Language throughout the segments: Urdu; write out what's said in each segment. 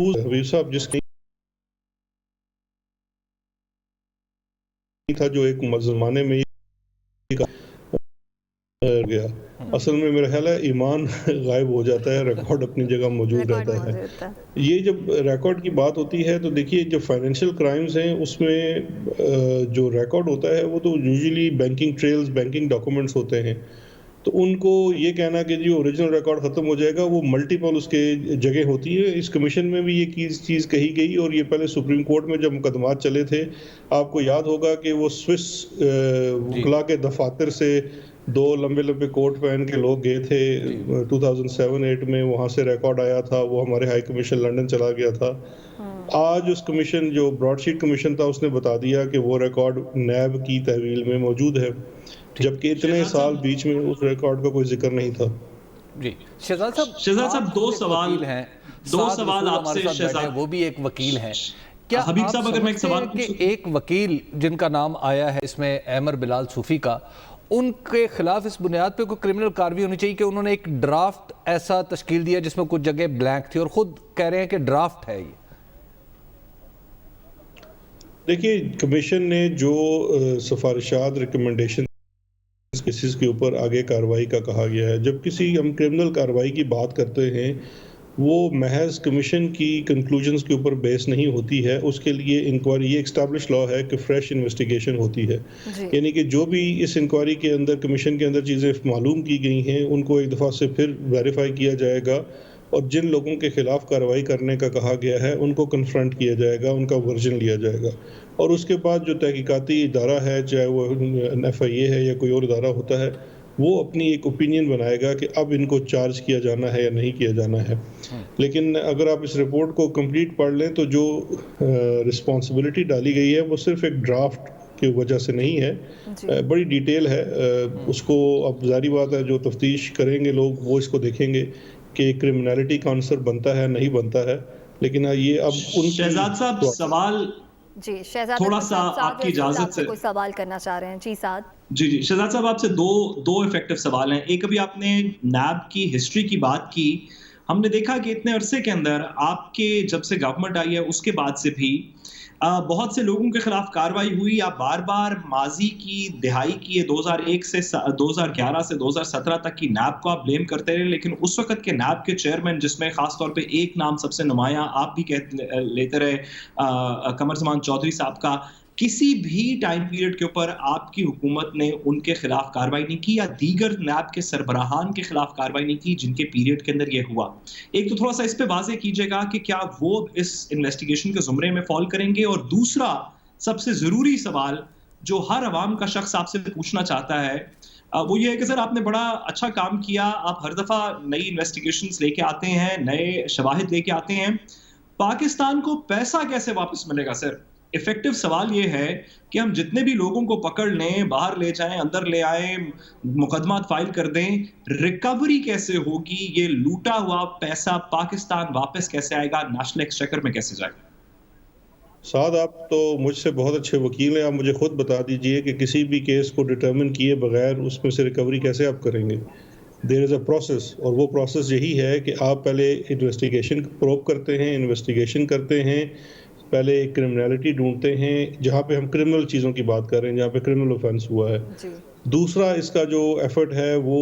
حبیب صاحب جس تھا جو ایک زمانے میں گیا، اصل میں میرا خیال ہے ایمان غائب ہو جاتا ہے، ریکارڈ اپنی جگہ موجود رہتا ہے۔ یہ جب ریکارڈ کی بات ہوتی ہے تو دیکھیے جو فائنینشیل کرائمز ہیں اس میں جو ریکارڈ ہوتا ہے وہ تو usually banking trails, banking documents ہوتے ہیں، تو ان کو یہ کہنا کہ جو اوریجنل ریکارڈ ختم ہو جائے گا وہ ملٹیپل اس کے جگہ ہوتی ہے۔ اس کمیشن میں بھی یہ چیز کہی گئی، اور یہ پہلے سپریم کورٹ میں جب مقدمات چلے تھے، آپ کو یاد ہوگا کہ وہ سوئس وکلا کے دفاتر سے دو لمبے لمبے کوٹ پہن کے لوگ گئے تھے 2007-8 میں، وہاں سے ریکارڈ آیا تھا، وہ ہمارے ہائی کمیشن لنڈن چلا گیا تھا۔ آج اس کمیشن جو براڈ شیٹ کمیشن تھا اس نے بتا دیا کہ وہ ریکارڈ نیب کی تحویل میں موجود ہے، جبکہ اتنے سال بیچ میں اس ریکارڈ کا کوئی ذکر نہیں تھا۔ جی شہزاد صاحب دو سوال ہیں، آپ سے شہزاد وہ بھی ایک وکیل ہیں، کیا حبیب آپ صاحب اگر میں ایک سوال سمجھتے ہیں کہ ایک وکیل جن کا نام آیا ہے اس میں عامر بلال صوفی کا، ان کے خلاف اس بنیاد پہ کوئی کرمنل کارروائی ہونی چاہیے کہ انہوں نے ایک ڈرافٹ ایسا تشکیل دیا جس میں کچھ جگہ بلینک تھی اور خود کہہ رہے ہیں کہ ڈرافٹ ہے یہ؟ دیکھیے کمیشن نے جو سفارشات ریکمنڈیشن کیسز کے اوپر آگے کارروائی کا کہا گیا ہے، جب کسی ہم کرمنل کارروائی کی بات کرتے ہیں وہ محض کمیشن کی کنکلوژنز کے اوپر بیس نہیں ہوتی ہے، اس کے لیے انکوائری، یہ ایکسٹیبلش لا ہے کہ فریش انویسٹیگیشن ہوتی ہے، یعنی کہ جو بھی اس انکوائری کے اندر کمیشن کے اندر چیزیں معلوم کی گئی ہیں ان کو ایک دفعہ سے پھر ویریفائی کیا جائے گا، اور جن لوگوں کے خلاف کارروائی کرنے کا کہا گیا ہے ان کو کنفرنٹ کیا جائے گا، ان کا ورژن لیا جائے گا، اور اس کے بعد جو تحقیقاتی ادارہ ہے، چاہے وہ FIA ہے یا کوئی اور ادارہ ہوتا ہے، وہ اپنی ایک اوپینین بنائے گا کہ اب ان کو چارج کیا جانا ہے یا نہیں کیا جانا ہے۔ لیکن اگر آپ اس رپورٹ کو کمپلیٹ پڑھ لیں تو جو رسپانسبلٹی ڈالی گئی ہے وہ صرف ایک ڈرافٹ کی وجہ سے نہیں ہے، بڑی ڈیٹیل ہے، اس کو اب ظاہری بات ہے جو تفتیش کریں گے لوگ وہ اس کو دیکھیں گے کہ کرمنالٹی کا عنصر بنتا ہے نہیں بنتا ہے، لیکن یہ اب ان شہزاد صاحب سوال جی شہزاد تھوڑا سا آپ کی اجازت سے کوئی سوال کرنا چاہ رہے ہیں؟ جی سعد۔ جی شہزاد صاحب آپ سے دو ایفیکٹو سوال ہیں۔ ایک ابھی آپ نے نیب کی ہسٹری کی بات کی، ہم نے دیکھا کہ اتنے عرصے کے اندر آپ کے جب سے گورنمنٹ آئی ہے اس کے بعد سے بھی بہت سے لوگوں کے خلاف کارروائی ہوئی، آپ بار بار ماضی کی دہائی کی 2001 سے 2011 سے 2017 تک کی نیب کو آپ بلیم کرتے رہے، لیکن اس وقت کے نیب کے چیئرمین جس میں خاص طور پہ ایک نام سب سے نمایاں آپ بھی لیتے رہے، قمر زمان چودھری صاحب کا، کسی بھی ٹائم پیریڈ کے اوپر آپ کی حکومت نے ان کے خلاف کارروائی نہیں کی یا دیگر نیب کے سربراہان کے خلاف کارروائی نہیں کی جن کے پیریڈ کے اندر یہ ہوا؟ ایک تو تھوڑا سا اس پہ واضح کیجئے گا کہ کیا وہ اس انویسٹیگیشن کے زمرے میں فال کریں گے؟ اور دوسرا سب سے ضروری سوال جو ہر عوام کا شخص آپ سے پوچھنا چاہتا ہے وہ یہ ہے کہ سر آپ نے بڑا اچھا کام کیا، آپ ہر دفعہ نئی انویسٹیگیشنز لے کے آتے ہیں، نئے شواہد لے کے آتے ہیں، پاکستان کو پیسہ کیسے واپس ملے گا سر؟ ایفیکٹو سوال یہ ہے کہ ہم جتنے بھی لوگوں کو پکڑ لیں، باہر لے جائیں، اندر لے آئیں، مقدمات فائل کر دیں، ریکوری کیسے ہوگی؟ یہ لوٹا ہوا پیسہ پاکستان واپس کیسے آئے گا؟ نیشنل ایکسچیکر میں کیسے جائے گا؟ سعد آپ تو مجھ سے بہت اچھے وکیل ہیں، آپ مجھے خود بتا دیجئے کہ کسی بھی کیس کو ڈٹرمن کیے بغیر اس میں سے ریکوری کیسے آپ کریں گے؟ دیر از اے پروسیس، اور وہ پروسیس یہی ہے کہ آپ پہلے انویسٹیگیشن پروب کرتے ہیں، انویسٹیگیشن کرتے ہیں، پہلے ایک کرمنالٹی ڈھونڈتے ہیں جہاں پہ ہم کرمنل چیزوں کی بات کر رہے ہیں، جہاں پہ کرمنل اوفینس ہوا ہے۔ دوسرا اس کا جو ایفرٹ ہے وہ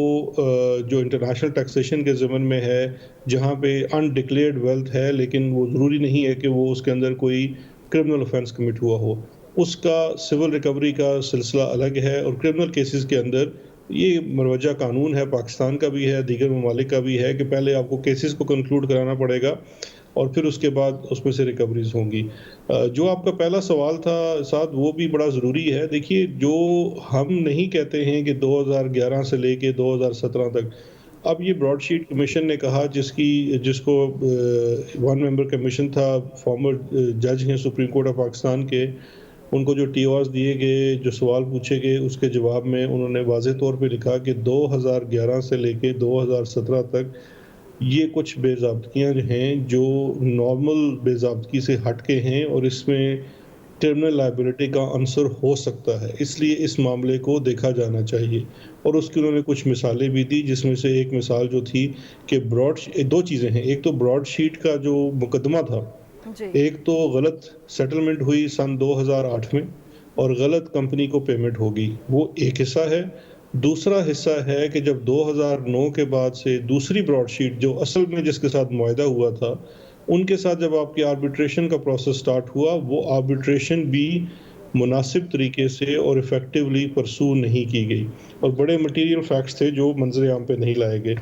جو انٹرنیشنل ٹیکسیشن کے ضمن میں ہے، جہاں پہ انڈکلیئرڈ ویلتھ ہے لیکن وہ ضروری نہیں ہے کہ وہ اس کے اندر کوئی کرمنل اوفینس کمٹ ہوا ہو، اس کا سول ریکوری کا سلسلہ الگ ہے، اور کرمنل کیسز کے اندر یہ مروجہ قانون ہے، پاکستان کا بھی ہے، دیگر ممالک کا بھی ہے کہ پہلے آپ کو کیسز کو کنکلوڈ کرانا پڑے گا اور پھر اس کے بعد اس میں سے ریکوریز ہوں گی۔ جو آپ کا پہلا سوال تھا ساتھ وہ بھی بڑا ضروری ہے۔ دیکھیے جو ہم نہیں کہتے ہیں کہ 2011 سے لے کے 2017 تک، اب یہ براڈ شیٹ کمیشن نے کہا جس کو 1 ممبر کمیشن تھا، فارمر جج ہیں سپریم کورٹ آف پاکستان کے، ان کو جو TORs دیے گئے، جو سوال پوچھے گئے، اس کے جواب میں انہوں نے واضح طور پہ لکھا کہ 2011 سے لے کے 2017 تک یہ کچھ بے ضابطگیاں ہیں جو نارمل بے ضابطگی سے ہٹ کے ہیں، اور اس میں کرمنل لائبلٹی کا عنصر ہو سکتا ہے، اس لیے اس معاملے کو دیکھا جانا چاہیے. اور اس کی انہوں نے کچھ مثالیں بھی دی، جس میں سے ایک مثال جو تھی کہ دو چیزیں ہیں. ایک تو براڈ شیٹ کا جو مقدمہ تھا، ایک تو غلط سیٹلمنٹ ہوئی سن 2008 میں اور غلط کمپنی کو پیمنٹ ہوگی، وہ ایک حصہ ہے. دوسرا حصہ ہے کہ جب 2009 کے بعد سے دوسری براڈ شیٹ جو اصل میں جس کے ساتھ معاہدہ ہوا تھا، ان کے ساتھ جب آپ کی آربیٹریشن کا پروسیس سٹارٹ ہوا، وہ آربیٹریشن بھی مناسب طریقے سے اور ایفیکٹولی پرسو نہیں کی گئی اور بڑے مٹیریل فیکٹس تھے جو منظر عام پہ نہیں لائے گئے.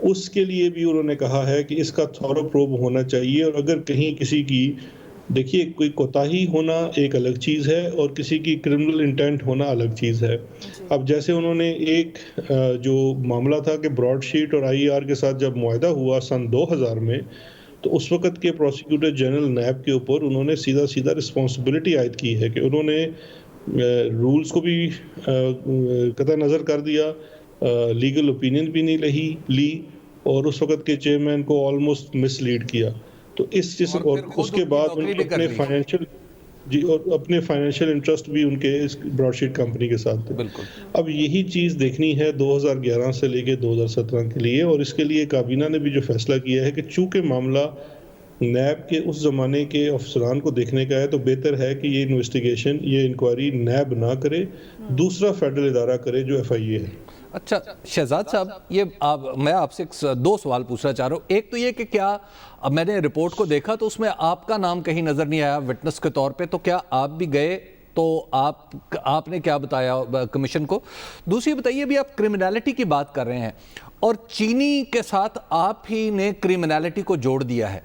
اس کے لیے بھی انہوں نے کہا ہے کہ اس کا تھورو پروب ہونا چاہیے، اور اگر کہیں کسی کی دیکھیے کوئی کوتاہی ہونا ایک الگ چیز ہے اور کسی کی کرمنل انٹینٹ ہونا الگ چیز ہے. اب جیسے انہوں نے ایک جو معاملہ تھا کہ براڈ شیٹ اور آئی آر کے ساتھ جب معاہدہ ہوا سن 2000 میں، تو اس وقت کے پروسیکیوٹر جنرل نیب کے اوپر انہوں نے سیدھا رسپانسبلٹی عائد کی ہے کہ انہوں نے رولز کو بھی قطع نظر کر دیا، لیگل اوپینین بھی نہیں لی، اور اس وقت کے چیئرمین کو آلموسٹ مس لیڈ کیا. تو اور اس کے بعد ان کے اپنے فائنینشیل انٹرسٹ بھی ان کے اس براڈ شیٹ کمپنی کے ساتھ تھے. اب یہی چیز دیکھنی ہے 2011 سے لے کے 2017 کے لیے، اور اس کے لیے کابینہ نے بھی جو فیصلہ کیا ہے کہ چونکہ معاملہ نیب کے اس زمانے کے افسران کو دیکھنے کا ہے، تو بہتر ہے کہ یہ انویسٹیگیشن، یہ انکوائری نیب نہ کرے، دوسرا فیڈرل ادارہ کرے جو ایف آئی اے ہے. اچھا شہزاد صاحب، میں آپ سے دو سوال پوچھنا چاہ رہا ہوں. ایک تو یہ کہ کیا میں نے رپورٹ کو دیکھا تو اس میں آپ کا نام کہیں نظر نہیں آیا وٹنس کے طور پہ، تو کیا آپ بھی گئے؟ تو آپ نے کیا بتایا کمیشن کو؟ دوسری بتائیے، بھی آپ کرمنالٹی کی بات کر رہے ہیں اور چینی کے ساتھ آپ ہی نے کرمنالٹی کو جوڑ دیا ہے.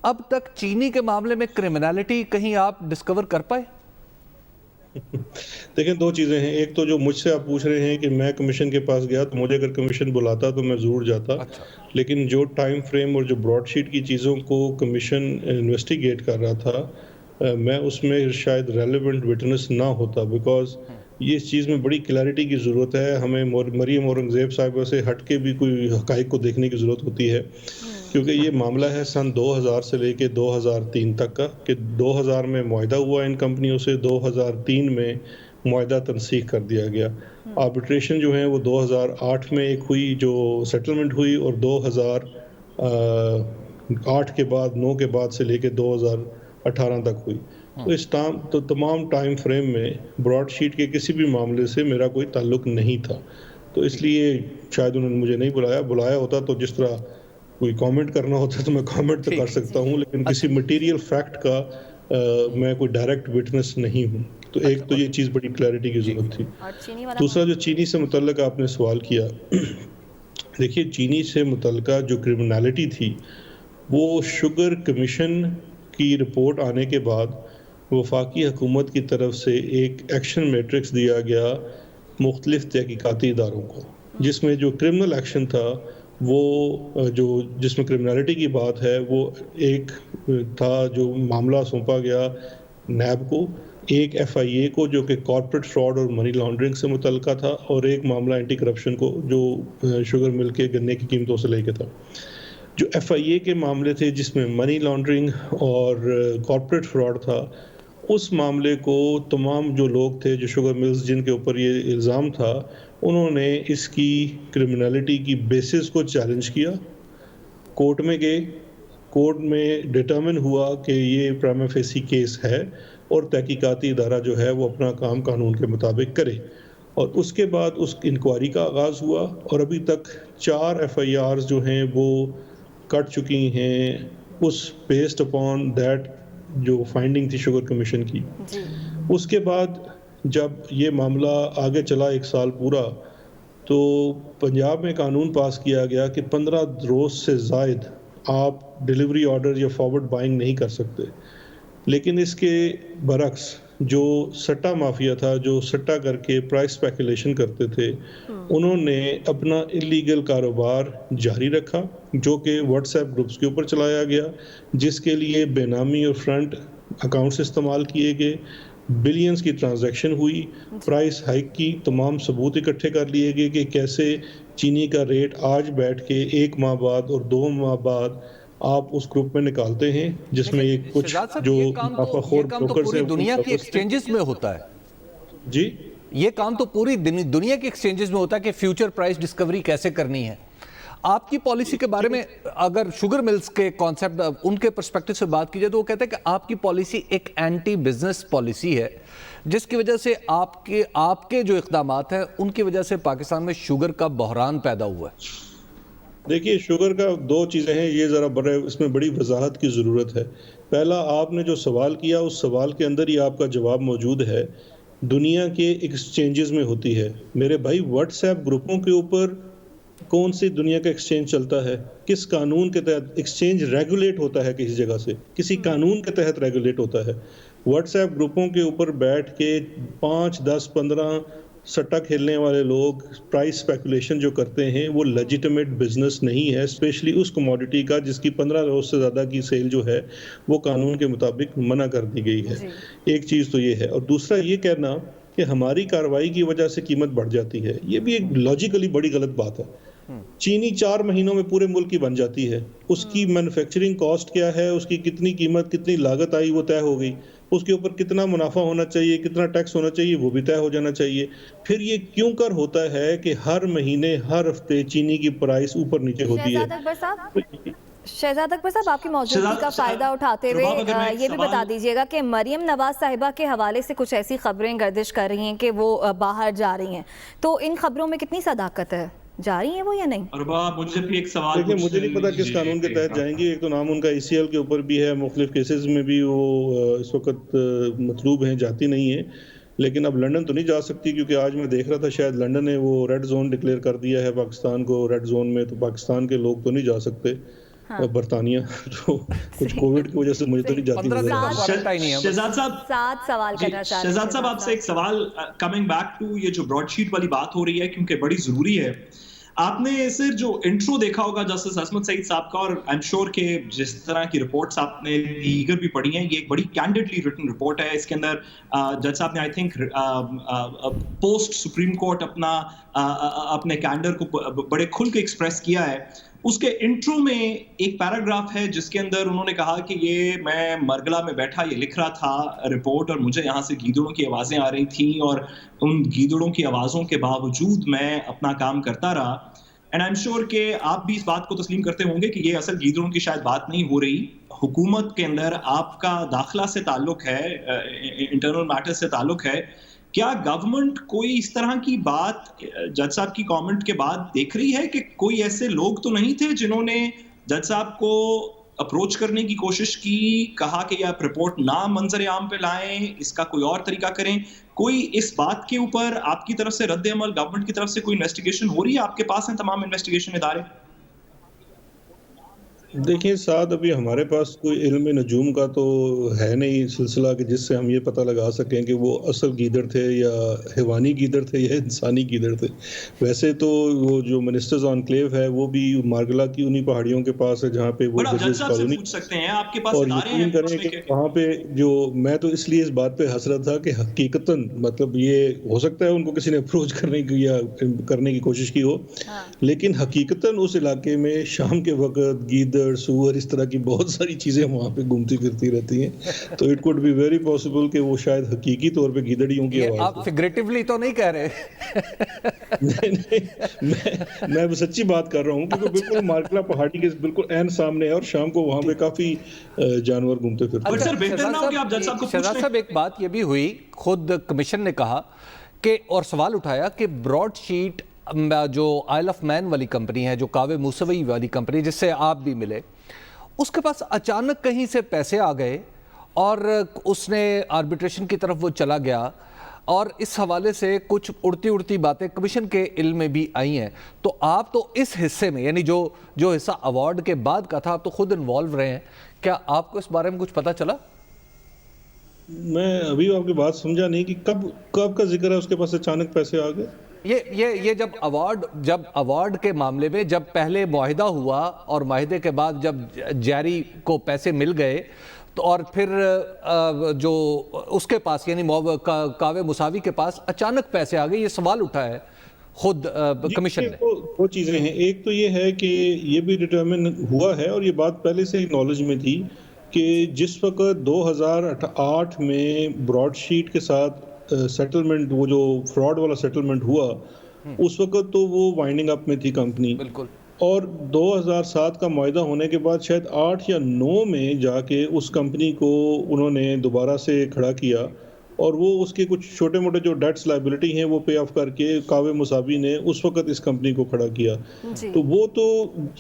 اب تک چینی کے معاملے میں کرمنالٹی کہیں آپ ڈسکور کر پائے؟ دیکھیں، دو چیزیں ہیں. ایک تو جو مجھ سے آپ پوچھ رہے ہیں کہ میں کمیشن کے پاس گیا، تو مجھے اگر کمیشن بلاتا تو میں ضرور جاتا. لیکن جو ٹائم فریم اور جو براڈ شیٹ کی چیزوں کو کمیشن انویسٹیگیٹ کر رہا تھا، میں اس میں شاید ریلیونٹ وٹنس نہ ہوتا، بیکاز یہ اس چیز میں بڑی کلیئرٹی کی ضرورت ہے. ہمیں مریم اورنگزیب صاحبہ سے ہٹ کے بھی کوئی حقائق کو دیکھنے کی ضرورت ہوتی ہے، کیونکہ یہ معاملہ ہے سن 2000 سے لے کے 2003 تک کا، کہ 2000 میں معاہدہ ہوا ان کمپنیوں سے، 2003 میں معاہدہ تنسیخ کر دیا گیا. آربیٹریشن جو ہیں وہ 2008 میں ایک ہوئی جو سیٹلمنٹ ہوئی، اور 2008 کے بعد 9 کے بعد سے لے کے 2018 تک ہوئی. تو تمام ٹائم فریم میں براڈ شیٹ کے کسی بھی معاملے سے میرا کوئی تعلق نہیں تھا. تو اس لیے شاید انہوں نے مجھے نہیں بلایا ہوتا تو جس طرح کوئی کامنٹ کرنا ہوتا تو میں کامنٹ تو کر سکتا ہوں، لیکن کسی مٹیریل فیکٹ کا میں کوئی ڈائریکٹ وٹنس نہیں ہوں. تو ایک تو یہ چیز بڑی کلیئرٹی کی ضرورت تھی. دوسرا جو چینی سے متعلق آپ نے سوال کیا، دیکھیے چینی سے متعلقہ جو کرمنالٹی تھی، وہ شوگر کمیشن کی رپورٹ آنے کے بعد وفاقی حکومت کی طرف سے ایک ایکشن میٹرکس دیا گیا مختلف تحقیقاتی اداروں کو، جس میں جو کرمنل ایکشن تھا، وہ جس میں کرمنالٹی کی بات ہے، وہ ایک تھا جو معاملہ سونپا گیا نیب کو، ایک ایف آئی اے کو جو کہ کارپوریٹ فراڈ اور منی لانڈرنگ سے متعلقہ تھا، اور ایک معاملہ اینٹی کرپشن کو جو شوگر مل کے گنے کی قیمتوں سے لے کے تھا. جو ایف آئی اے کے معاملے تھے جس میں منی لانڈرنگ اور کارپوریٹ فراڈ تھا، اس معاملے کو تمام جو لوگ تھے جو شوگر ملز جن کے اوپر یہ الزام تھا، انہوں نے اس کی کرمنالٹی کی بیسس کو چیلنج کیا. کورٹ میں گئے، کورٹ میں ڈٹرمن ہوا کہ یہ پرائما فیسی کیس ہے اور تحقیقاتی ادارہ جو ہے وہ اپنا کام قانون کے مطابق کرے. اور اس کے بعد اس انکوائری کا آغاز ہوا، اور ابھی تک 4 ایف آئی آرز جو ہیں وہ کٹ چکی ہیں اس بیسڈ اپون دیٹ جو فائنڈنگ تھی شوگر کمیشن کی. اس کے بعد جب یہ معاملہ آگے چلا 1 سال پورا، تو پنجاب میں قانون پاس کیا گیا کہ 15 روز سے زائد آپ ڈیلیوری آرڈر یا فارورڈ بائنگ نہیں کر سکتے. لیکن اس کے برعکس جو سٹا مافیا تھا، جو سٹا کر کے پرائس اسپیکولیشن کرتے تھے، انہوں نے اپنا اللیگل کاروبار جاری رکھا، جو کہ واٹس ایپ گروپس کے اوپر چلایا گیا، جس کے لیے بے نامی اور فرنٹ اکاؤنٹس استعمال کیے گئے، بلینز کی ٹرانزیکشن ہوئی، پرائس ہائیک کی تمام ثبوت اکٹھے کر لیے گئے کہ کیسے چینی کا ریٹ آج بیٹھ کے 1 ماہ بعد اور 2 ماہ بعد آپ اس گروپ میں نکالتے ہیں جس میں یہ کچھ شہزاد صاحب، جو یہ کام تو پوری دنیا کی ایکسچینجز میں ہوتا ہے. جی یہ کام تو پوری دنیا کے ایکسچینجز میں ہوتا ہے کہ فیوچر پرائس ڈسکوری کیسے کرنی ہے. آپ کی پالیسی کے بارے میں اگر شوگر ملز کے کانسیپٹ ان کے پرسپیکٹو سے بات کی جائے تو وہ کہتے ہیں کہ آپ کی پالیسی ایک اینٹی بزنس پالیسی ہے، جس کی وجہ سے آپ کے جو اقدامات ہیں ان کی وجہ سے پاکستان میں شوگر کا بحران پیدا ہوا ہے. دیکھیے، شوگر کا دو چیزیں ہیں، یہ ذرا اس میں بڑی وضاحت کی ضرورت ہے. پہلا، آپ نے جو سوال کیا اس سوال کے اندر ہی آپ کا جواب موجود ہے. دنیا کے ایکسچینجز میں ہوتی ہے میرے بھائی. واٹس ایپ گروپوں کے اوپر کون سی دنیا کا ایکسچینج چلتا ہے؟ کس قانون کے تحت ایکسچینج ریگولیٹ ہوتا ہے؟ کسی جگہ سے کسی قانون کے تحت ریگولیٹ ہوتا ہے. واٹس ایپ گروپوں کے اوپر بیٹھ کے 5 10 15 سٹا کھیلنے والے لوگ پرائس اسپیکولیشن جو کرتے ہیں وہ لیجیٹمیٹ بزنس نہیں ہے، اسپیشلی اس کموڈٹی کا جس کی 15 روز سے زیادہ کی سیل جو ہے وہ قانون کے مطابق منع کر دی گئی ہے. ایک چیز تو یہ ہے، اور دوسرا یہ کہنا کہ ہماری کارروائی کی وجہ سے قیمت بڑھ جاتی ہے، یہ بھی ایک لاجیکلی بڑی غلط بات ہے. چینی 4 مہینوں میں پورے ملک کی بن جاتی ہے، اس کی مینوفیکچرنگ کاسٹ کیا ہے، اس کی کتنی قیمت کتنی لاگت آئی وہ طے ہو گئی، اس کے اوپر کتنا منافع ہونا چاہیے کتنا ٹیکس ہونا چاہیے وہ بھی طے ہو جانا چاہیے. پھر یہ کیوں کر ہوتا ہے کہ ہر مہینے ہر ہفتے چینی کی پرائس اوپر نیچے ہوتی ہے؟ شہزاد اکبر صاحب، آپ کی موجودگی کا فائدہ اٹھاتے ہوئے یہ بھی بتا دیجئے گا کہ مریم نواز صاحبہ کے حوالے سے کچھ ایسی خبریں گردش کر رہی ہیں کہ وہ باہر جا رہی ہیں، تو ان خبروں میں کتنی صداقت ہے؟ جا رہی ہیں وہ یا نہیں؟ مجھے بھی ایک سوال دیکھیں، مجھے نہیں پتا کس قانون کے تحت جائیں گی. ایک تو نام ان کا ECL کے اوپر بھی ہے، مختلف کیسز میں بھی وہ اس وقت مطلوب ہیں، جاتی نہیں ہیں. لیکن اب لنڈن تو نہیں جا سکتی کیونکہ آج میں دیکھ رہا تھا شاید لنڈن نے وہ ریڈ زون ڈکلیئر کر دیا ہے پاکستان کو. ریڈ زون میں تو پاکستان کے لوگ تو نہیں جا سکتے. برطانیہ تو کچھ کووڈ کی وجہ سے مجھے تو نہیں جاتی. شہزاد صاحب، 7 سوال کرنا چاہ رہے ہیں. شہزاد صاحب، آپ سے ایک سوال کمنگ بیک ٹو یہ جو براڈ شیٹ والی بات ہو رہی ہے کیونکہ بڑی ضروری ہے. آپ نے صرف جو انٹرو دیکھا ہوگا جسٹس عصمت سعید صاحب کا، اور آئی ایم شیور کہ جس طرح کی رپورٹس آپ نے دیگر بھی پڑھی ہیں، یہ ایک بڑی کینڈیڈلی ریٹن رپورٹ ہے. اس کے اندر جج صاحب نے I think post supreme court اپنے کینڈر کو بڑے کھل کے ایکسپریس کیا ہے. اس کے انٹرو میں ایک پیراگراف ہے جس کے اندر انہوں نے کہا کہ یہ میں مرگلا میں بیٹھا یہ لکھ رہا تھا رپورٹ، اور مجھے یہاں سے گیدڑوں کی آوازیں آ رہی تھیں، اور ان گیدڑوں کی آوازوں کے باوجود میں اپنا کام کرتا رہا. اینڈ آئی ایم شیور کہ آپ بھی اس بات کو تسلیم کرتے ہوں گے کہ یہ اصل گیدڑوں کی شاید بات نہیں ہو رہی. حکومت کے اندر آپ کا داخلہ سے تعلق ہے، انٹرنل میٹر سے تعلق ہے. کیا گورنمنٹ کوئی اس طرح کی بات جج صاحب کی کامنٹ کے بعد دیکھ رہی ہے کہ کوئی ایسے لوگ تو نہیں تھے جنہوں نے جج صاحب کو اپروچ کرنے کی کوشش کی، کہا کہ یہ آپ رپورٹ نہ منظر عام پہ لائیں، اس کا کوئی اور طریقہ کریں؟ کوئی اس بات کے اوپر آپ کی طرف سے رد عمل گورنمنٹ کی طرف سے کوئی انویسٹیگیشن ہو رہی ہے؟ آپ کے پاس ہیں تمام انویسٹیگیشن ادارے؟ دیکھیں سعد، ابھی ہمارے پاس کوئی علم نجوم کا تو ہے نہیں سلسلہ کہ جس سے ہم یہ پتہ لگا سکیں کہ وہ اصل گیدڑ تھے یا حیوانی گیدڑ تھے یا انسانی گیدڑ تھے. ویسے تو وہ جو منسٹرز انکلیو ہے وہ بھی مارگلا کی انہی پہاڑیوں کے پاس ہے جہاں پہ وہ ججز کالونی، اور یقین کریں کہ وہاں پہ جو میں تو اس لیے اس بات پہ حسرت تھا کہ حقیقتاً مطلب یہ ہو سکتا ہے ان کو کسی نے اپروچ کرنے کی یا کرنے کی کوشش کی ہو، لیکن حقیقتاً اس علاقے میں شام کے وقت گیدڑ سور اس طرح کی بہت ساری چیزیں وہاں پہ گھومتی پھرتی رہتی ہیں. تو it could be very possible کہ وہ شاید حقیقی طور پہ گیدڑیوں کی آواز. آپ فگریٹیولی تو نہیں کہہ رہے؟ نہیں، میں سچی بات کر رہا ہوں کیونکہ بالکل مارکلا پہاڑی کے بالکل عین سامنے ہے اور شام کو وہاں پہ کافی جانور گھومتے پھرتے ہیں. شہزاد صاحب، ایک بات یہ بھی ہوئی، خود کمیشن نے کہا کہ اور سوال اٹھایا کہ براڈ شیٹ جو آئل آف مین والی کمپنی ہے، جو کاوے موسوی والی کمپنی جس سے آپ بھی ملے، اس کے پاس اچانک کہیں سے پیسے آ گئے اور اس نے آربیٹریشن کی طرف وہ چلا گیا، اور اس حوالے سے کچھ اڑتی باتیں کمیشن کے علم میں بھی آئی ہیں. تو آپ تو اس حصے میں، یعنی جو حصہ ایوارڈ کے بعد کا تھا، آپ تو خود انوالو رہے ہیں، کیا آپ کو اس بارے میں کچھ پتہ چلا؟ میں ابھی آپ کی بات سمجھا نہیں کہ کب کا ذکر ہے اس کے پاس اچانک پیسے آ گئے. یہ جب ایوارڈ کے معاملے میں جب پہلے معاہدہ ہوا اور معاہدے کے بعد جب جیری کو پیسے مل گئے تو اور پھر جو اس کے پاس یعنی کاوے مساوی کے پاس اچانک پیسے آ گئے، یہ سوال اٹھا ہے. خود کمیشن نے؟ دو چیزیں ہیں. ایک تو یہ ہے کہ یہ بھی ڈٹرمن ہوا ہے اور یہ بات پہلے سے نالج میں تھی کہ جس وقت 2008 میں براڈ شیٹ کے ساتھ سیٹلمنٹ، وہ جو فراڈ والا سیٹلمنٹ ہوا، اس وقت تو وہ وائنڈنگ اپ میں تھی کمپنی. بالکل. اور 2007 کا معاہدہ ہونے کے بعد شاید 8 یا 9 میں جا کے اس کمپنی کو انہوں نے دوبارہ سے کھڑا کیا، اور وہ اس کے کچھ چھوٹے موٹے جو ڈیٹس لائبلٹی ہیں وہ پے آف کر کے کاوے مصابی نے اس وقت اس کمپنی کو کھڑا کیا. تو وہ تو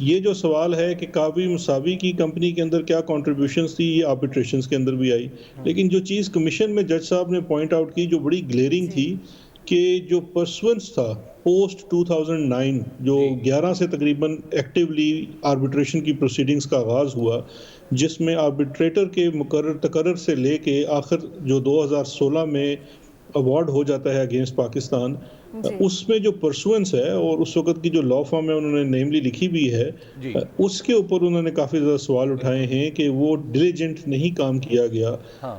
یہ جو سوال ہے کہ کاوے مصابی کی کمپنی کے اندر کیا کنٹریبیوشنز تھی، یہ آربیٹریشنز کے اندر بھی آئی. لیکن جو چیز کمیشن میں جج صاحب نے پوائنٹ آؤٹ کی جو بڑی گلیئرنگ تھی، کہ جو پرسونس تھا پوسٹ 2009 جو 11 سے تقریباً ایکٹیولی آربیٹریشن کی پروسیڈنگز کا آغاز ہوا، جس میں آربیٹریٹر کے تقرر سے لے کے آخر جو 2016 میں ایوارڈ ہو جاتا ہے اگینسٹ پاکستان، اس میں جو پرسوئنس ہے اور اس وقت کی جو لا فارم ہے انہوں نے نیملی لکھی بھی ہے، اس کے اوپر انہوں نے کافی زیادہ سوال اٹھائے ہیں کہ وہ ڈیلیجنٹ نہیں کام کیا گیا.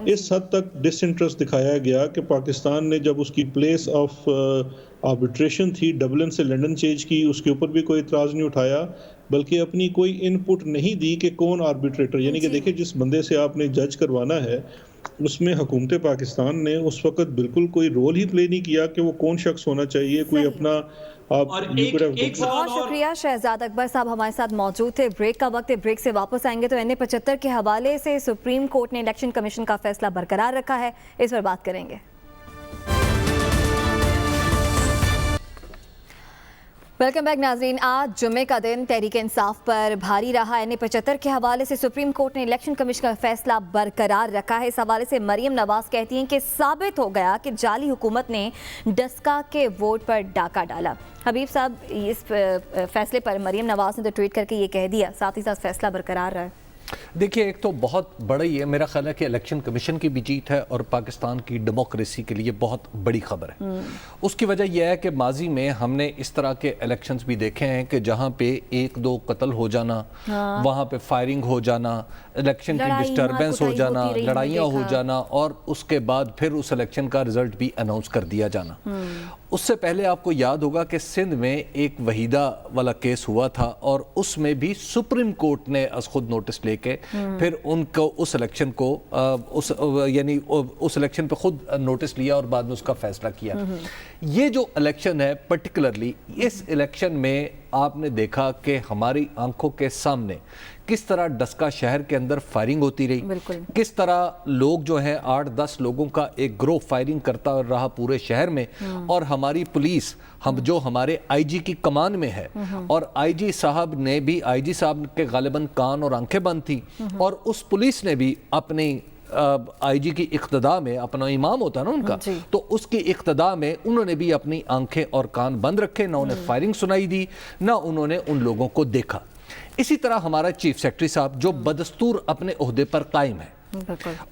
اس حد تک ڈس انٹرسٹ دکھایا گیا کہ پاکستان نے جب اس کی پلیس آف آربیٹریشن تھی ڈبلن سے لنڈن چینج کی، اس کے اوپر بھی کوئی اعتراض نہیں اٹھایا، بلکہ اپنی کوئی ان پٹ نہیں دی کہ کون آربیٹریٹر، یعنی کہ دیکھیں جس بندے سے آپ نے جج کروانا ہے اس میں حکومت پاکستان نے اس وقت بالکل کوئی رول ہی پلے نہیں کیا کہ وہ کون شخص ہونا چاہیے، کوئی اپنا بہت شکریہ شہزاد اکبر صاحب ہمارے ساتھ موجود تھے. بریک کا وقت ہے، بریک سے واپس آئیں گے تو NA-75 کے حوالے سے سپریم کورٹ نے الیکشن کمیشن کا فیصلہ برقرار رکھا ہے، اس پر بات کریں گے. ویلکم بیک ناظرین. آج جمعے کا دن تحریک انصاف پر بھاری رہا. NA-75 کے حوالے سے سپریم کورٹ نے الیکشن کمیشن کا فیصلہ برقرار رکھا ہے. اس حوالے سے مریم نواز کہتی ہیں کہ ثابت ہو گیا کہ جعلی حکومت نے ڈسکا کے ووٹ پر ڈاکہ ڈالا. حبیب صاحب، اس فیصلے پر مریم نواز نے تو ٹویٹ کر کے یہ کہہ دیا، ساتھ ہی ساتھ فیصلہ برقرار رہا ہے. دیکھیے، ایک تو بہت بڑا ہی ہے، میرا خیال ہے کہ الیکشن کمیشن کی بھی جیت ہے اور پاکستان کی ڈیموکریسی کے لیے بہت بڑی خبر ہے. اس کی وجہ یہ ہے کہ ماضی میں ہم نے اس طرح کے الیکشنز بھی دیکھے ہیں کہ جہاں پہ 1-2 قتل ہو جانا، وہاں پہ فائرنگ ہو جانا، الیکشن کی ڈسٹربنس ہو جانا، لڑائیاں ہو جانا، اور اس کے بعد پھر اس الیکشن کا رزلٹ بھی اناؤنس کر دیا جانا. اس سے پہلے آپ کو یاد ہوگا کہ سندھ میں ایک وحیدہ والا کیس ہوا تھا اور اس میں بھی سپریم کورٹ نے از خود نوٹس لے کے پھر ان کو اس الیکشن کو یعنی اس الیکشن پہ خود نوٹس لیا اور بعد میں اس کا فیصلہ کیا. یہ جو الیکشن ہے پرٹیکولرلی، اس الیکشن میں آپ نے دیکھا کہ ہماری آنکھوں کے سامنے کس طرح ڈسکا شہر کے اندر فائرنگ ہوتی رہی، کس طرح لوگ جو ہیں 8-10 لوگوں کا ایک گروہ فائرنگ کرتا رہا پورے شہر میں، اور ہماری پولیس جو ہمارے آئی جی کی کمان میں ہے، اور آئی جی صاحب نے بھی، آئی جی صاحب کے غالباً کان اور آنکھیں بند تھیں، اور اس پولیس نے بھی اپنی آئی جی کی اقتداء میں، اپنا امام ہوتا ہے نا ان کا، تو اس کی اقتداء میں انہوں نے بھی اپنی آنکھیں اور کان بند رکھے، نہ انہیں فائرنگ سنائی دی، نہ انہوں نے ان لوگوں کو دیکھا. اسی طرح ہمارا چیف سیکرٹری صاحب جو بدستور اپنے عہدے پر قائم ہے،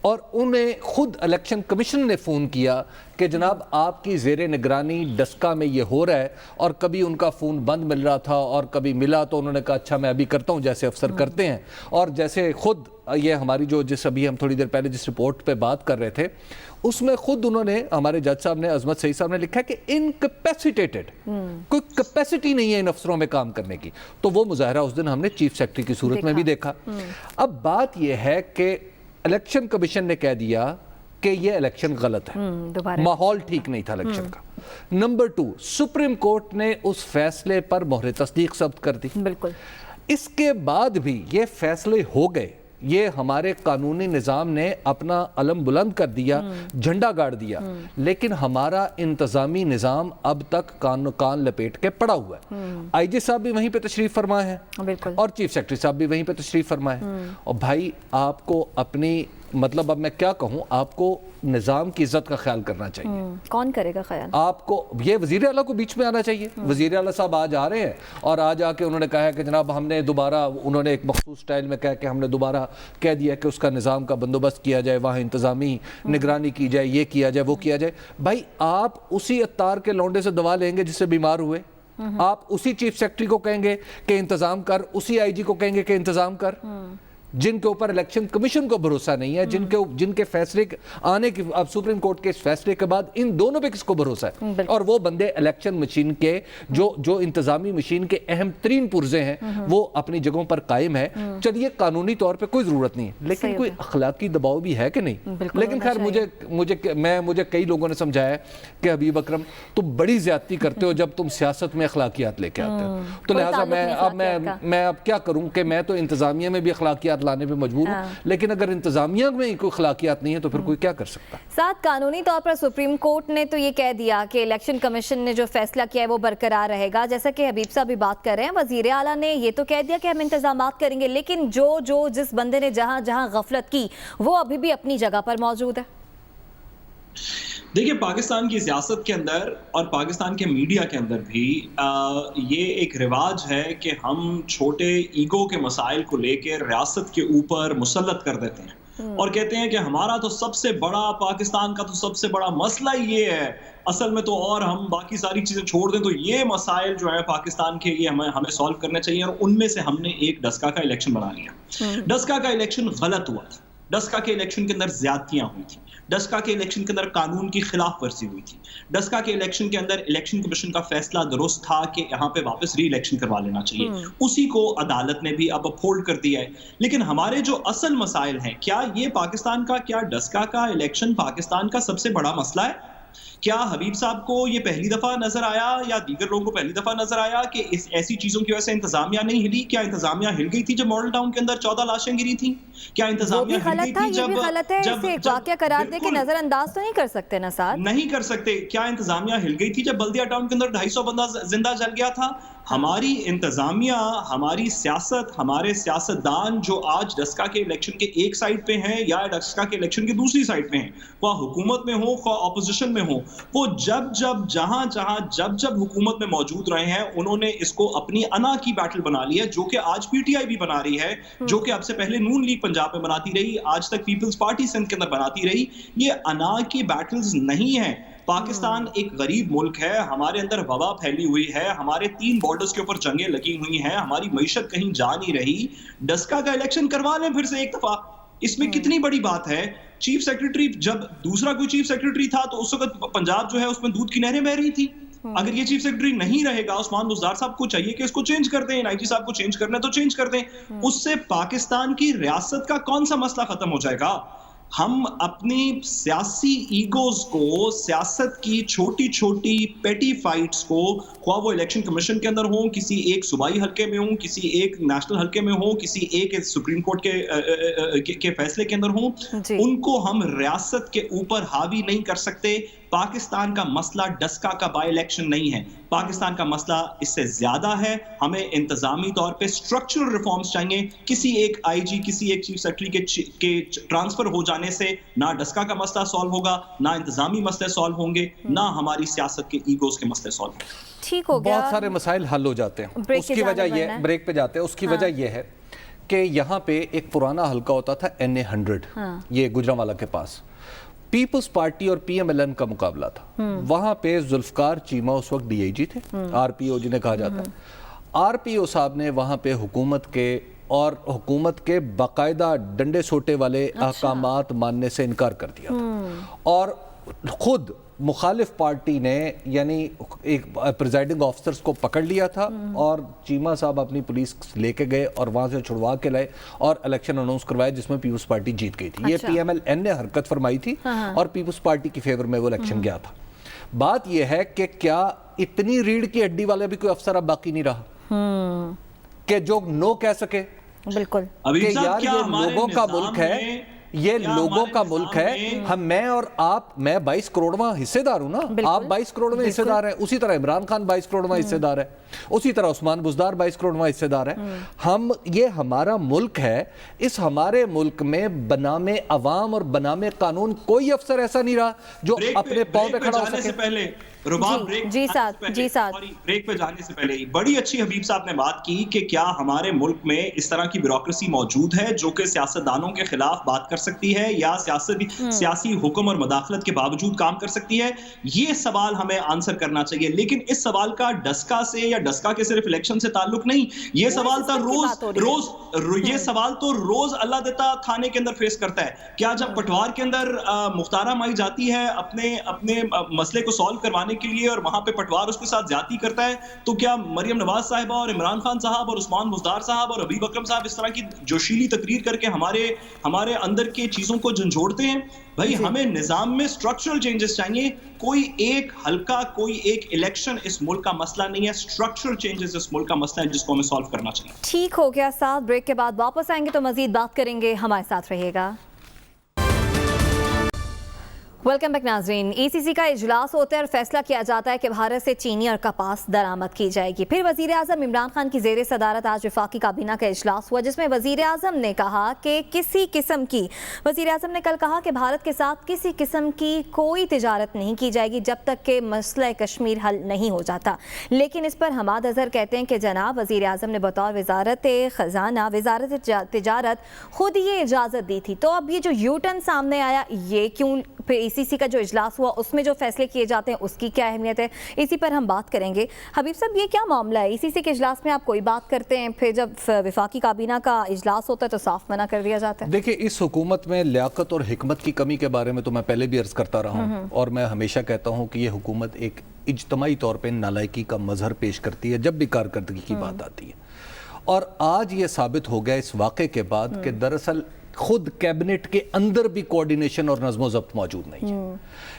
اور انہیں خود الیکشن کمیشن نے فون کیا کہ جناب آپ کی زیر نگرانی ڈسکا میں یہ ہو رہا ہے، اور کبھی ان کا فون بند مل رہا تھا اور کبھی ملا تو انہوں نے کہا اچھا میں ابھی کرتا ہوں، جیسے افسر کرتے ہیں. اور جیسے خود یہ ہماری جو جس ابھی ہم تھوڑی دیر پہلے جس رپورٹ پہ بات کر رہے تھے، اس میں خود انہوں نے، ہمارے جج صاحب نے، عظمت سعید صاحب نے لکھا کہ انکیپیسیٹیٹڈ، کوئی کیپیسٹی نہیں ہے ان افسروں میں کام کرنے کی. تو وہ مظاہرہ اس دن ہم نے چیف سیکرٹری کی صورت میں بھی دیکھا. اب بات یہ ہے کہ الیکشن کمیشن نے کہہ دیا کہ یہ الیکشن غلط ہے، ماحول ٹھیک نہیں تھا الیکشن کا. نمبر 2، سپریم کورٹ نے اس فیصلے پر مہر تصدیق ثبت کر دی. بالکل. اس کے بعد بھی یہ فیصلے ہو گئے، یہ ہمارے قانونی نظام نے اپنا علم بلند کر دیا، جھنڈا گاڑ دیا، لیکن ہمارا انتظامی نظام اب تک کان لپیٹ کے پڑا ہوا ہے. آئی جی صاحب بھی وہیں پہ تشریف فرما ہے، اور چیف سیکرٹری صاحب بھی وہیں پہ تشریف فرما ہے. اور بھائی آپ کو اپنی، مطلب اب میں کیا کہوں، آپ کو نظام کی عزت کا خیال کرنا چاہیے. کون کرے گا خیال؟ آپ کو یہ وزیر اعلیٰ کو بیچ میں آنا چاہیے. وزیر اعلیٰ صاحب آج آ رہے ہیں اور آج آ کے انہوں نے کہا ہے کہ جناب ہم نے دوبارہ، انہوں نے ایک مخصوص سٹائل میں کہا کہ ہم نے دوبارہ کہہ دیا کہ اس کا نظام کا بندوبست کیا جائے، وہاں انتظامی نگرانی کی جائے، یہ کیا جائے، وہ کیا جائے. بھائی آپ اسی عطار کے لونڈے سے دوا لیں گے جس سے بیمار ہوئے، آپ اسی چیف سیکرٹری کو کہیں گے کہ انتظام کر، اسی آئی جی کو کہیں گے کہ انتظام کر. جن کے اوپر الیکشن کمیشن کو بھروسہ نہیں ہے, جن کے فیصلے آنے کی, اب سپریم کورٹ کے اس فیصلے کے بعد ان دونوں پہ کس کو بھروسہ ہے؟ اور وہ بندے الیکشن مشین کے جو انتظامی مشین کے اہم ترین پرزے ہیں وہ اپنی جگہوں پر قائم ہے. چلیے قانونی طور پہ کوئی ضرورت نہیں ہے, لیکن کوئی اخلاقی دباؤ بھی ہے کہ نہیں؟ لیکن خیر مجھے کئی لوگوں نے سمجھایا ہے کہ حبیب اکرم تم بڑی زیادتی کرتے ہو جب تم سیاست میں اخلاقیات لے کے آتے ہو, تو لہٰذا میں اب کیا کروں کہ میں تو انتظامیہ میں بھی اخلاقیات لانے پہ مجبور ہوں, لیکن اگر انتظامیہ میں کوئی اخلاقیات نہیں ہے تو پھر کوئی کیا کر سکتا؟ ساتھ قانونی طور پر سپریم کورٹ نے تو یہ کہہ دیا کہ الیکشن کمیشن نے جو فیصلہ کیا ہے وہ برقرار رہے گا, جیسا کہ حبیب صاحب بھی بات کر رہے ہیں. وزیر اعلیٰ نے یہ تو کہہ دیا کہ ہم انتظامات کریں گے, لیکن جس بندے نے جہاں غفلت کی وہ ابھی بھی اپنی جگہ پر موجود ہے. دیکھیں, پاکستان کی سیاست کے اندر اور پاکستان کے میڈیا کے اندر بھی یہ ایک رواج ہے کہ ہم چھوٹے ایگو کے مسائل کو لے کے ریاست کے اوپر مسلط کر دیتے ہیں اور کہتے ہیں کہ ہمارا تو سب سے بڑا, پاکستان کا تو سب سے بڑا مسئلہ یہ ہے, اصل میں تو اور ہم باقی ساری چیزیں چھوڑ دیں تو یہ مسائل جو ہیں پاکستان کے یہ ہمیں سالو کرنے چاہیے. اور ان میں سے ہم نے ایک ڈسکا کا الیکشن بنا لیا. ڈسکا کا الیکشن غلط ہوا تھا, ڈسکا کے الیکشن کے اندر زیادتیاں ہوئی تھیں, ڈسکا کے الیکشن کے اندر قانون کی خلاف ورزی ہوئی تھی, ڈسکا کے الیکشن کے اندر الیکشن کمیشن کا فیصلہ درست تھا کہ یہاں پہ واپس ری الیکشن کروا لینا چاہیے, اسی کو عدالت نے بھی اب اپہولڈ کر دیا ہے. لیکن ہمارے جو اصل مسائل ہیں, کیا یہ پاکستان کا, کیا ڈسکا کا الیکشن پاکستان کا سب سے بڑا مسئلہ ہے؟ کیا حبیب صاحب کو یہ پہلی دفعہ نظر آیا یا دیگر لوگوں کو پہلی دفعہ نظر آیا کہ اس ایسی چیزوں کی وجہ سے انتظامیہ نہیں ہلی؟ کیا انتظامیہ ہل گئی تھی جب ماڈل ٹاؤن کے اندر 14 لاشیں گری تھیں؟ کیا انتظامیہ ہل گئی تھی جب غلط ہے اسے ایک واقعہ قرار دے کے نظر انداز تو نہیں کر سکتے نا ساتھ؟ نہیں کر سکتے. کیا انتظامیہ ہل گئی تھی جب بلدیہ ٹاؤن کے اندر 250 بندہ زندہ جل گیا تھا؟ ہماری انتظامیہ, ہماری سیاست, ہمارے سیاستدان جو آج ڈسکا کے الیکشن کے ایک سائڈ پہ ہیں یا ڈسکا کے الیکشن کے دوسری سائڈ پہ ہیں, خواہ حکومت میں ہو خواہ اپوزیشن میں ہو, وہ جب حکومت میں موجود رہے ہیں انہوں نے اس کو اپنی انا کی بیٹل بنا لی ہے, جو کہ آج پی ٹی آئی بھی بنا رہی ہے, جو کہ اب سے پہلے نون لیگ پنجاب میں بناتی رہی, آج تک پیپلز پارٹی سندھ کے اندر بناتی رہی. یہ انا کی بیٹلز نہیں ہیں. پاکستان ایک غریب ملک ہے, ہمارے اندر وبا پھیلی ہوئی ہے, ہمارے 3 بارڈرز کے اوپر جنگیں لگی ہوئی ہیں, ہماری معیشت کہیں جا نہیں رہی. ڈسکا کا الیکشن کروا لیں پھر سے ایک دفعہ, اس میں کتنی بڑی بات ہے. چیف سیکرٹری, جب دوسرا کوئی چیف سیکرٹری تھا تو اس وقت پنجاب جو ہے اس میں دودھ کی نہریں بہ رہی تھی. اگر یہ چیف سیکرٹری نہیں رہے گا, عثمان بزدار صاحب کو چاہیے کہ اس کو چینج کر دیں, آئی جی صاحب کو چینج کرنا ہے تو چینج کر دیں. اس سے پاکستان کی ریاست کا کون سا مسئلہ ختم ہو جائے گا؟ ہم اپنی سیاسی ایگوز کو, سیاست کی چھوٹی چھوٹی پیٹی فائٹس کو, خواہ وہ الیکشن کمیشن کے اندر ہوں, کسی ایک صوبائی حلقے میں ہوں, کسی ایک نیشنل حلقے میں ہوں, کسی ایک سپریم کورٹ کے فیصلے کے اندر ہوں, ان کو ہم ریاست کے اوپر حاوی نہیں کر سکتے. پاکستان کا مسئلہ ڈسکا کا بائی الیکشن نہیں ہے, پاکستان کا مسئلہ اس سے زیادہ ہے. ہمیں انتظامی طور پہ اسٹرکچرل ریفارمز چاہیے. کسی ایک آئی جی, کسی ایک چیف سیکرٹری کے ٹرانسفر ہو جانے سے نہ ڈسکا کا مسئلہ سالو ہوگا, نہ انتظامی مسئلے سالو ہوں گے, نہ ہماری سیاست کے ایگوز کے مسئلے سالو ہوں گے. ٹھیک ہو گیا, بہت سارے مسائل حل ہو جاتے ہیں. اس کی وجہ یہ, بریک پہ جاتے ہیں, اس کی وجہ یہ ہے کہ یہاں پہ ایک پرانا حلقہ ہوتا تھا NA100, یہ گجرانوالہ کے پاس. پیپلز پارٹی اور پی ایم ایل این کا مقابلہ تھا. وہاں پہ ذوالفقار چیمہ اس وقت ڈی آئی جی تھے, آر پی او جنہیں کہا جاتا ہے. آر پی او صاحب نے وہاں پہ حکومت کے باقاعدہ ڈنڈے سوٹے والے احکامات ماننے سے انکار کر دیا تھا, اور خود مخالف پارٹی نے یعنی ایک پریزائڈنگ آفیسرز کو پکڑ لیا تھا, اور چیمہ صاحب اپنی پولیس لے کے گئے اور وہاں سے چھڑوا کے لائے اور الیکشن اناؤنس کروائے, جس میں پیپلز پارٹی جیت گئی تھی. یہ پی ایم ایل این نے حرکت فرمائی تھی اور پیپلز پارٹی کی فیور میں وہ الیکشن گیا تھا. بات یہ ہے کہ کیا اتنی ریڑھ کی ہڈی والے بھی کوئی افسر اب باقی نہیں رہا کہ جو نو کہہ سکے؟ بالکل, کہ یار یہ لوگوں کا ملک ہے, یہ لوگوں کا ملک ہے. میں اور آپ, میں 22 کروڑواں حصے دار ہوں نا, آپ 22 کروڑواں حصے دار ہیں, اسی طرح عمران خان 22 کروڑواں حصے دار ہے, اسی طرح عثمان بزدار 22 کروڑواں حصے دار ہے. یہ ہمارا ملک ہے. اس ہمارے ملک میں بنام عوام اور بنام قانون کوئی افسر ایسا نہیں رہا جو اپنے پاؤں پہ کھڑا ہو سکے. بریک پہ جانے سے پہلے بڑی اچھی حبیب صاحب نے بات کی کہ کیا ہمارے ملک میں اس طرح کی بیوروکریسی موجود ہے جو کہ سیاستدانوں کے خلاف بات کر کر سکتی ہے یا سیاسی حکم اور مداخلت کے باوجود کام کر سکتی ہے؟ یہ سوال ہمیں آنسر کرنا چاہیے. لیکن اس سوال کا ڈسکا سے یا ڈسکا کے صرف الیکشن سے تعلق نہیں. یہ سوال تھا یہ سوال تو روز اللہ دیتا تھانے کے اندر فیس کرتا ہے. کیا جب پٹوار کے اندر مختارہ مائی جاتی ہے اپنے مسئلے کو سالو کروانے کے لیے اور وہاں پہ پٹوار اس کے ساتھ زیادتی کرتا ہے, تو کیا مریم نواز صاحبہ اور عمران خان صاحب اور عثمان بزدار صاحب اور حبیب اکرم صاحب اس طرح کی جوشیلی تقریر کر کے ہمارے اندر کے چیزوں کو جھنجھوڑتے ہیں؟ بھائی ہمیں نظام میں اسٹرکچرل چینجز چاہیے. کوئی ایک حلقہ, کوئی ایک الیکشن اس ملک کا مسئلہ نہیں ہے, اسٹرکچرل چینجز اس ملک کا مسئلہ ہے جس کو ہمیں سالو کرنا چاہیے. ٹھیک ہو گیا صاحب, بریک کے بعد واپس آئیں گے تو مزید بات کریں گے, ہمارے ساتھ رہیے گا. ویلکم بیک ناظرین. ای سی سی کا اجلاس ہوتا ہے اور فیصلہ کیا جاتا ہے کہ بھارت سے چینی اور کپاس درآمد کی جائے گی. پھر وزیر اعظم عمران خان کی زیر صدارت آج وفاقی کابینہ کا اجلاس ہوا, جس میں وزیر اعظم نے کہا کہ وزیر اعظم نے کل کہا کہ بھارت کے ساتھ کسی قسم کی کوئی تجارت نہیں کی جائے گی جب تک کہ مسئلہ کشمیر حل نہیں ہو جاتا. لیکن اس پر حماد اظہر کہتے ہیں کہ جناب وزیر اعظم نے بطور وزارت خزانہ وزارت تجارت خود یہ اجازت دی تھی. تو اب یہ جو یو ٹرن سامنے آیا, یہ کیوں؟ پھر ای سی سی کا جو اجلاس ہوا اس میں جو فیصلے کیے جاتے ہیں اس کی کیا اہمیت ہے, اسی پر ہم بات کریں گے. حبیب صاحب, یہ کیا معاملہ ہے؟ ای سی سی کے اجلاس میں آپ کوئی بات کرتے ہیں, پھر جب وفاقی کابینہ کا اجلاس ہوتا ہے تو صاف منع کر دیا جاتا ہے. دیکھیں, اس حکومت میں لیاقت اور حکمت کی کمی کے بارے میں تو میں پہلے بھی عرض کرتا رہا ہوں, اور میں ہمیشہ کہتا ہوں کہ یہ حکومت ایک اجتماعی طور پہ نالائکی کا مظہر پیش کرتی ہے جب بھی کارکردگی کی بات آتی ہے. اور آج یہ ثابت ہو گیا اس واقعے کے بعد کہ دراصل خود کیبنٹ کے اندر بھی کوارڈینیشن اور نظم و ضبط موجود نہیں ہے.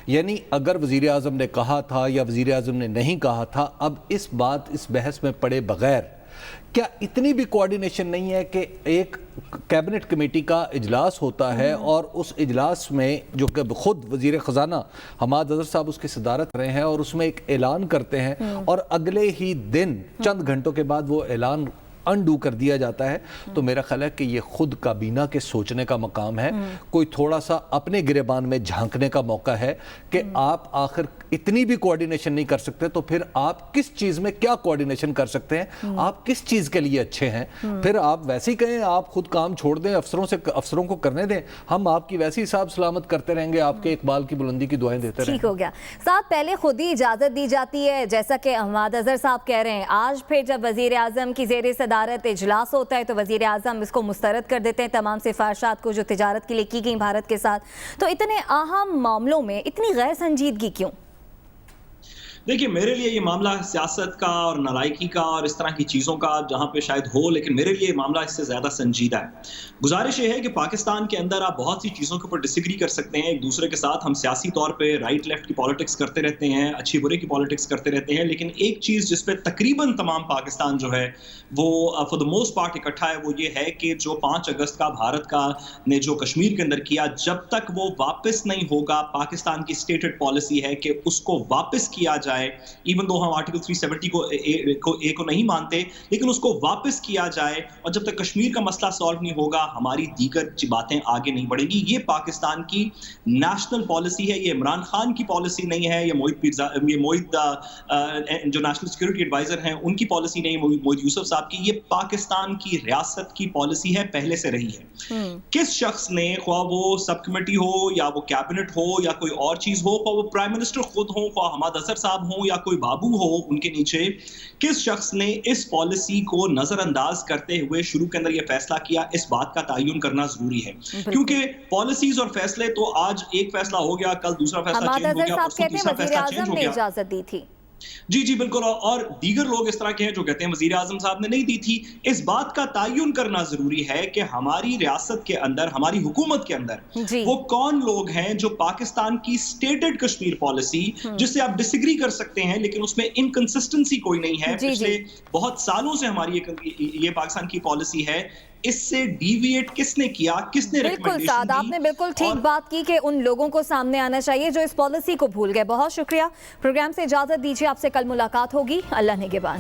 یعنی اگر وزیر اعظم نے کہا تھا یا وزیر اعظم نے نہیں کہا تھا, اب اس بحث میں پڑے بغیر کیا اتنی بھی کوارڈینیشن نہیں ہے کہ ایک کیبنٹ کمیٹی کا اجلاس ہوتا ہے اور اس اجلاس میں جو کہ خود وزیر خزانہ حماد اظہر صاحب اس کی صدارت رہے ہیں اور اس میں ایک اعلان کرتے ہیں اور اگلے ہی دن چند گھنٹوں کے بعد وہ اعلان انڈو کر دیا جاتا ہے. تو میرا خیال ہے کہ یہ خود کابینہ کے سوچنے کا مقام ہے. کوئی تھوڑا سا اپنے گریبان میں جھانکنے کا موقع ہے کہ آپ آخر اتنی بھی کوارڈینیشن نہیں کر سکتے تو پھر آپ کس چیز میں کیا کوارڈینیشن کر سکتے ہیں, آپ کس چیز کے لیے اچھے ہیں. پھر آپ ویسے ہی کہیں, آپ خود کام چھوڑ دیں, افسروں کو کرنے دیں, ہم آپ کی ویسی حساب سلامت کرتے رہیں گے, آپ کے اقبال کی بلندی کی دعائیں دیتے رہیں گے. ٹھیک ہو گیا صاحب, پہلے خود ہی اجازت دی جاتی ہے جیسا کہ حماد اظہر صاحب کہہ رہے ہیں. آج پھر جب وزیر اعظم کی زیر صدارت اجلاس ہوتا ہے تو وزیر اعظم اس کو مسترد کر دیتے ہیں, تمام سفارشات کو جو تجارت کے لیے کی گئی بھارت کے ساتھ. تو اتنے اہم معاملوں میں اتنی غیر سنجیدگی کیوں؟ دیکھیے, میرے لیے یہ معاملہ سیاست کا اور نالائکی کا اور اس طرح کی چیزوں کا جہاں پہ شاید ہو, لیکن میرے لیے یہ معاملہ اس سے زیادہ سنجیدہ ہے. گزارش یہ ہے کہ پاکستان کے اندر آپ بہت سی چیزوں کے اوپر ڈس ایگری کر سکتے ہیں ایک دوسرے کے ساتھ, ہم سیاسی طور پہ رائٹ لیفٹ کی پالیٹکس کرتے رہتے ہیں, اچھی برے کی پالیٹکس کرتے رہتے ہیں, لیکن ایک چیز جس پہ تقریباً تمام پاکستان جو ہے وہ فار دا موسٹ پارٹ اکٹھا ہے, وہ یہ ہے کہ جو 5 اگست کا بھارت کا نے جو کشمیر کے اندر کیا, جب تک وہ واپس نہیں ہوگا, پاکستان کی اسٹیٹڈ پالیسی ہے کہ اس کو واپس کیا جائے. ایون دو ہم آرٹیکل 370 کو نہیں مانتے, لیکن اس کو واپس کیا جائے, اور جب تک کشمیر کا مسئلہ سالو نہیں ہوگا ہماری دیگر باتیں آگے نہیں بڑھیں گی. یہ پاکستان کی نیشنل پالیسی ہے, یہ عمران خان کی پالیسی نہیں ہے, یہ موعد جو نیشنل سیکورٹی ایڈوائزر ہیں ان کی پالیسی نہیں, موعد یوسف صاحب کی. یہ پاکستان کی ریاست کی پالیسی ہے, پہلے سے رہی ہے. کس شخص نے, خواہ وہ سب کمیٹی ہو یا وہ کیبنٹ ہو یا کوئی اور چیز ہو, خواہ وہ پرائم منسٹر خود ہوں, خواہ حماد اظہر صاحب ہوں یا کوئی بابو ہو ان کے نیچے, کس شخص نے اس پالیسی کو نظر انداز کرتے ہوئے شروع کے اندر یہ فیصلہ کیا, اس بات کا تعین کرنا ضروری ہے. کیونکہ پالیسیز اور فیصلے تو آج ایک فیصلہ ہو گیا, کل دوسرا فیصلہ چینج ہو گیا, پرسوں تیسرا فیصلہ چینج ہو گیا. اجازت دی تھی جی بالکل, اور دیگر لوگ اس طرح کے ہیں جو کہتے ہیں وزیر اعظم صاحب نے نہیں دی تھی. اس بات کا تعین کرنا ضروری ہے کہ ہماری ریاست کے اندر, ہماری حکومت کے اندر وہ کون لوگ ہیں جو پاکستان کی اسٹیٹڈ کشمیر پالیسی, جس سے آپ ڈس ایگری کر سکتے ہیں لیکن اس میں انکنسسٹنسی کوئی نہیں ہے, پچھلے بہت سالوں سے ہماری یہ پاکستان کی پالیسی ہے, اس سے ڈیویٹ کس نے کیا, کس نے بالکل سعد, آپ نے بالکل ٹھیک بات کی کہ ان لوگوں کو سامنے آنا چاہیے جو اس پالیسی کو بھول گئے. بہت شکریہ. پروگرام سے اجازت دیجیے, آپ سے کل ملاقات ہوگی. اللہ نگہبان.